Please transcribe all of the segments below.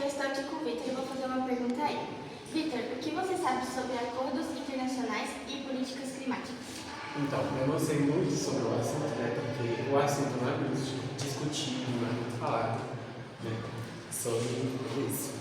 eu estou aqui com o Vitor e vou fazer uma pergunta a ele. Vitor, o que você sabe sobre acordos internacionais e políticas climáticas? Então, eu não sei muito sobre o assunto, né? Porque o assunto não é muito discutido, não é muito falado, né? Sobre isso.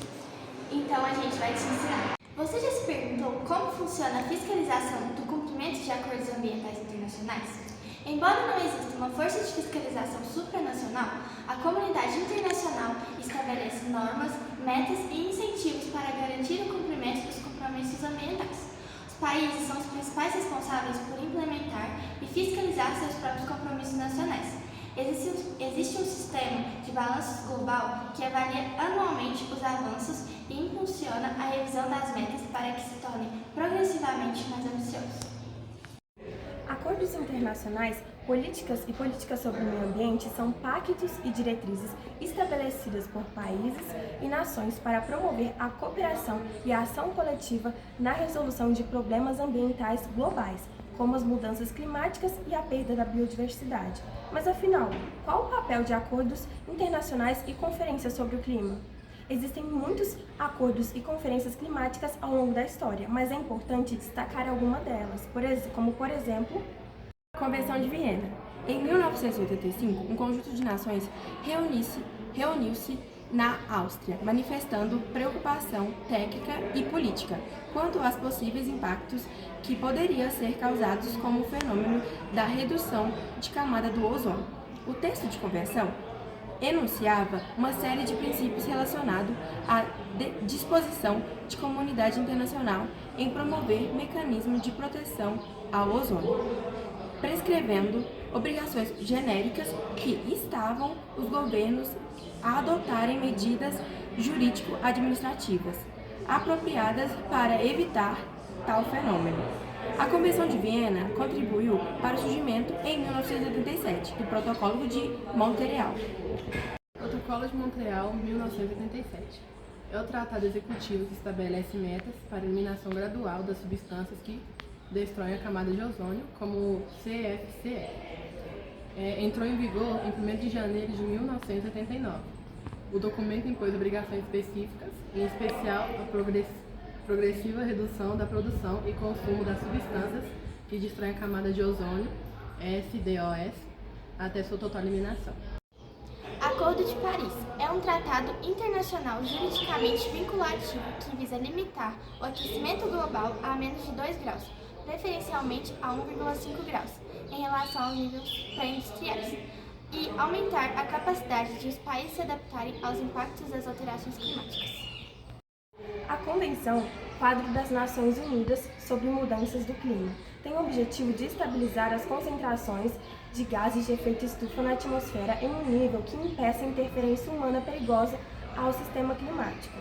Então a gente vai te ensinar. Você já se perguntou como funciona a fiscalização do cumprimento de acordos ambientais internacionais? Embora não exista uma força de fiscalização supranacional, a comunidade internacional estabelece normas, metas e incentivos para garantir o cumprimento dos compromissos ambientais. Os países são os principais responsáveis por implementar e fiscalizar seus próprios compromissos nacionais. Existe um sistema de balanço global que avalia anualmente os avanços e impulsiona a revisão das metas para que se tornem progressivamente mais ambiciosos. Acordos internacionais, políticas e políticas sobre o meio ambiente são pactos e diretrizes estabelecidas por países e nações para promover a cooperação e a ação coletiva na resolução de problemas ambientais globais, como as mudanças climáticas e a perda da biodiversidade. Mas afinal, qual o papel de acordos internacionais e conferências sobre o clima? Existem muitos acordos e conferências climáticas ao longo da história, mas é importante destacar alguma delas, como por exemplo, a Convenção de Viena. Em 1985, um conjunto de nações reuniu-se na Áustria, manifestando preocupação técnica e política quanto aos possíveis impactos que poderiam ser causados como o fenômeno da redução de camada do ozônio. O texto de convenção enunciava uma série de princípios relacionados à disposição de comunidade internacional em promover mecanismos de proteção ao ozônio, prescrevendo obrigações genéricas que instavam os governos a adotarem medidas jurídico-administrativas apropriadas para evitar tal fenômeno. A Convenção de Viena contribuiu para o surgimento, em 1987, do Protocolo de Montreal. Protocolo de Montreal, 1987. É o tratado executivo que estabelece metas para a eliminação gradual das substâncias que destroem a camada de ozônio, como o CFCE. Entrou em vigor em 1º de janeiro de 1989. O documento impôs obrigações específicas, em especial a progressiva redução da produção e consumo das substâncias que destroem a camada de ozônio, SDOS, até sua total eliminação. Acordo de Paris é um tratado internacional juridicamente vinculativo que visa limitar o aquecimento global a menos de 2 graus, preferencialmente a 1,5 graus, em relação aos níveis pré-industriais, e aumentar a capacidade de os países se adaptarem aos impactos das alterações climáticas. A Convenção, quadro das Nações Unidas sobre Mudanças do Clima, tem o objetivo de estabilizar as concentrações de gases de efeito estufa na atmosfera em um nível que impeça a interferência humana perigosa ao sistema climático.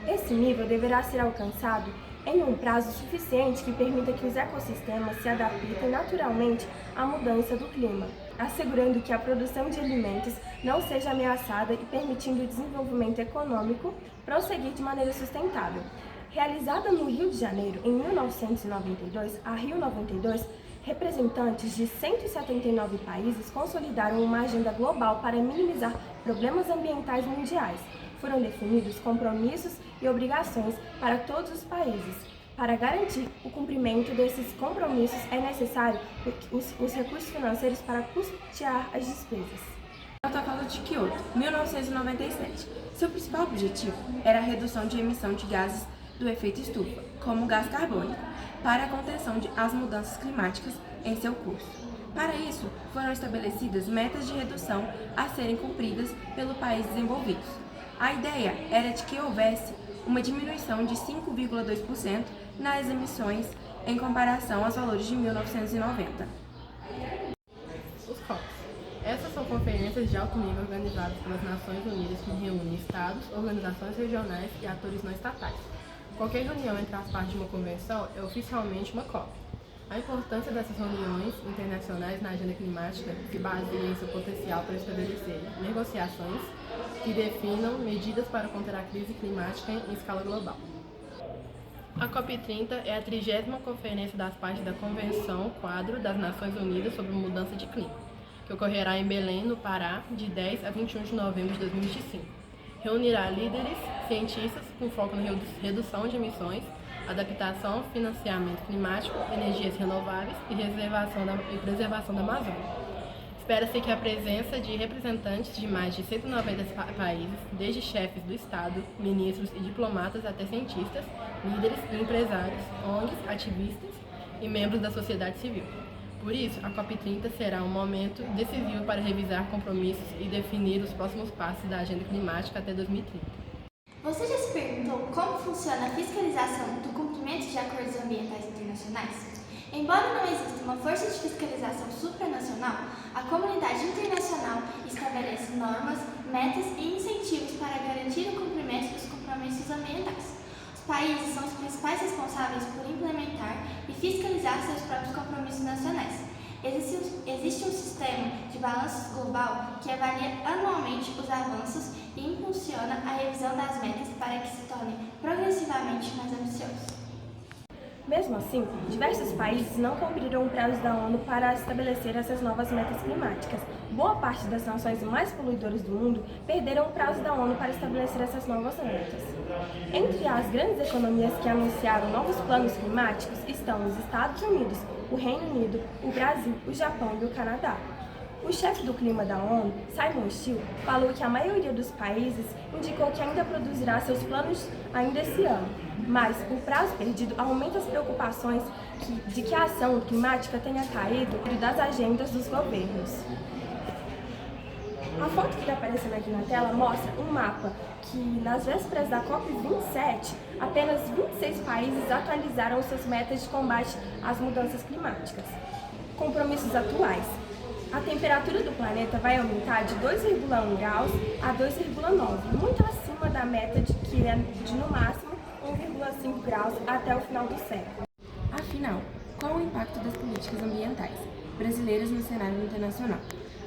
Esse nível deverá ser alcançado em um prazo suficiente que permita que os ecossistemas se adaptem naturalmente à mudança do clima, assegurando que a produção de alimentos não seja ameaçada e permitindo o desenvolvimento econômico prosseguir de maneira sustentável. Realizada no Rio de Janeiro em 1992, a Rio 92, representantes de 179 países consolidaram uma agenda global para minimizar problemas ambientais mundiais. Foram definidos compromissos e obrigações para todos os países. Para garantir o cumprimento desses compromissos, é necessário os recursos financeiros para custear as despesas. Protocolo de Kyoto, 1997. Seu principal objetivo era a redução de emissão de gases do efeito estufa, como o gás carbônico, para a contenção às mudanças climáticas em seu curso. Para isso, foram estabelecidas metas de redução a serem cumpridas pelos países desenvolvidos. A ideia era de que houvesse uma diminuição de 5,2% nas emissões em comparação aos valores de 1990. Os COPs. Essas são conferências de alto nível organizadas pelas Nações Unidas que reúnem estados, organizações regionais e atores não estatais. Qualquer reunião entre as partes de uma convenção é oficialmente uma COP. A importância dessas reuniões internacionais na agenda climática se baseia em seu potencial para estabelecer negociações que definam medidas para conter a crise climática em escala global. A COP30 é a 30ª Conferência das Partes da Convenção Quadro das Nações Unidas sobre Mudança de Clima, que ocorrerá em Belém, no Pará, de 10 a 21 de novembro de 2025. reunirá líderes cientistas com foco na redução de emissões, adaptação, financiamento climático, energias renováveis e preservação da Amazônia. Espera-se que a presença de representantes de mais de 190 países, desde chefes do Estado, ministros e diplomatas até cientistas, líderes e empresários, ONGs, ativistas e membros da sociedade civil. Por isso, a COP30 será um momento decisivo para revisar compromissos e definir os próximos passos da agenda climática até 2030. Você já se perguntou como funciona a fiscalização do cumprimento de acordos ambientais internacionais? Embora não exista uma força de fiscalização supranacional, a comunidade internacional estabelece normas, metas e incentivos para garantir o cumprimento dos compromissos ambientais. Os países são os principais responsáveis por implementar e fiscalizar seus próprios compromissos nacionais. Existe um sistema de balanço global que avalia anualmente os avanços e impulsiona a revisão das metas para que se tornem progressivamente mais ambiciosos. Mesmo assim, diversos países não cumpriram o prazo da ONU para estabelecer essas novas metas climáticas. Boa parte das nações mais poluidoras do mundo perderam o prazo da ONU para estabelecer essas novas metas. Entre as grandes economias que anunciaram novos planos climáticos estão os Estados Unidos, o Reino Unido, o Brasil, o Japão e o Canadá. O chefe do clima da ONU, Simon Stiell, falou que a maioria dos países indicou que ainda produzirá seus planos ainda esse ano, mas o prazo perdido aumenta as preocupações de que a ação climática tenha caído das agendas dos governos. A foto que está aparecendo aqui na tela mostra um mapa que, nas vésperas da COP27, apenas 26 países atualizaram suas metas de combate às mudanças climáticas. Compromissos atuais. A temperatura do planeta vai aumentar de 2,1 graus a 2,9, muito acima da meta que é de no máximo 1,5 graus até o final do século. Afinal, qual o impacto das políticas ambientais brasileiras no cenário internacional?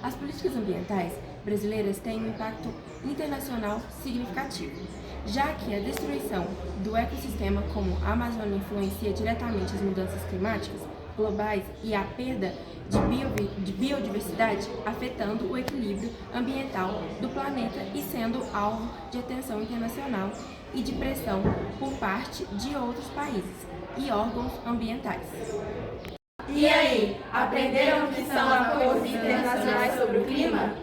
As políticas ambientais brasileiras têm um impacto internacional significativo, já que a destruição do ecossistema como a Amazônia influencia diretamente as mudanças climáticas globais e a perda de biodiversidade, afetando o equilíbrio ambiental do planeta e sendo alvo de atenção internacional e de pressão por parte de outros países e órgãos ambientais. E aí, aprenderam o que são acordos internacionais sobre o clima?